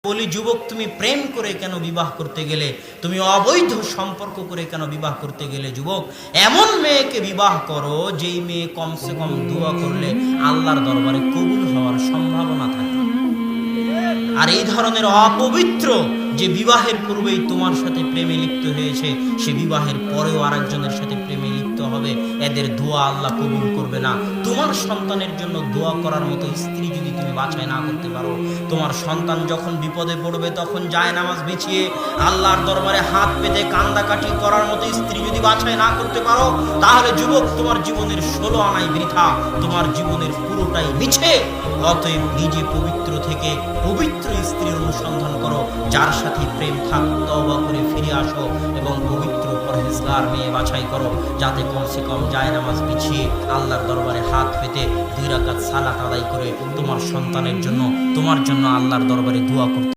বলি যুবক, তুমি প্রেম করে কেন বিবাহ করতে গেলে? তুমি অবৈধ সম্পর্ক করে কেন বিবাহ করতে গেলে? যুবক, এমন মেয়েকে বিবাহ করো যেই মেয়ে কমসে কম দোয়া করলে আল্লাহর দরবারে কবুল হওয়ার সম্ভাবনা থাকে। আর এই ধরনের অপবিত্র যে বিবাহের পূর্বেই তোমার সাথে প্রেমে লিপ্ত হয়েছে, সে বিবাহের পরেও আরেকজনের সাথে প্রেমে লিপ্ত হবে, এদের দোয়া আল্লাহ কবুল করবে না। তোমার সন্তানের জন্য দোয়া করার মতো স্ত্রী যদি তুমি বাছাই না করতে পারো, তোমার সন্তান যখন বিপদে পড়বে তখন যায় নামাজ বিছিয়ে আল্লাহর দরবারে হাত পেতে কান্দাকাটি করার মতো স্ত্রী যদি বাছাই না করতে পারো, তাহলে যুবক, তোমার জীবনের 16 আনাই বৃথা, তোমার জীবনের পুরোটাই মিছে। অতএব নিজে পবিত্র থেকে পবিত্র স্ত্রীর অনুসন্ধান করো, যার সাথে প্রেম থাক, তওবা করে ফিরে আসো এবং পবিত্র পরহেজগার মেয়ে বাছাই করো, যাতে কমসে কম যায় নামাজ বিছিয়ে আল্লাহর দরবারে হাত পেতে 2 রাকাত সালাত আদায় করে তোমার সন্তানের জন্য, তোমার জন্য আল্লাহর দরবারে দোয়া করতে